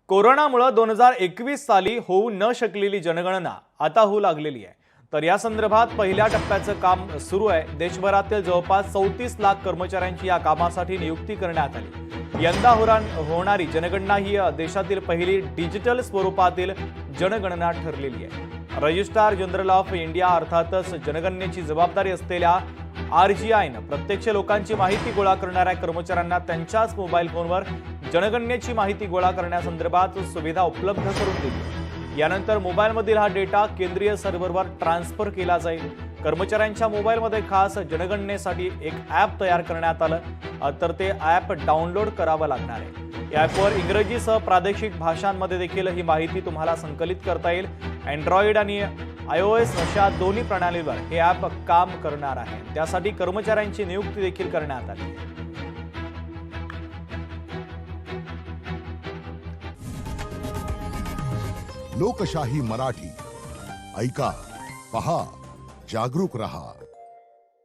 कोरोनामुळे 2021 साली होऊ न शकलेली जनगणना आता होऊ लागलेली आहे। तर या संदर्भात पहिल्या टप्प्याचं काम सुरू आहे। देशभरातील जवळपास 34 लाख कर्मचाऱ्यांची या कामासाठी नियुक्ती करण्यात आली। यंदा होणारी जनगणना ही देशातील पहिली डिजिटल स्वरूपातील जनगणना ठरलेली आहे। रजिस्ट्रार जनरल ऑफ इंडिया अर्थातच जनगणनेची जबाबदारी असलेल्या RGIनं प्रत्यक्ष लोकांची माहिती गोळा करणाऱ्या कर्मचाऱ्यांना त्यांच्याच मोबाईल फोनवर जनगणनेची माहिती गोळा करण्यासंदर्भात सुविधा उपलब्ध करून दिली। यानंतर मोबाईलमधील हा डेटा केंद्रीय सर्व्हरवर ट्रान्सफर केला जाईल। कर्मचाऱ्यांच्या मोबाईलमध्ये खास जनगणनेसाठी एक ॲप तयार करण्यात आलं, तर ते ॲप डाउनलोड करावं लागणार आहे। या ॲपवर इंग्रजीसह प्रादेशिक भाषांमध्ये देखील ही माहिती तुम्हाला संकलित करता येईल। अँड्रॉइड आणि iOS अशा दोन्ही प्रणालीवर हे ॲप काम करणार आहे। त्यासाठी कर्मचाऱ्यांची नियुक्ती देखील करण्यात आली आहे। लोकशाही मराठी ऐका, पहा, जागरूक रहा।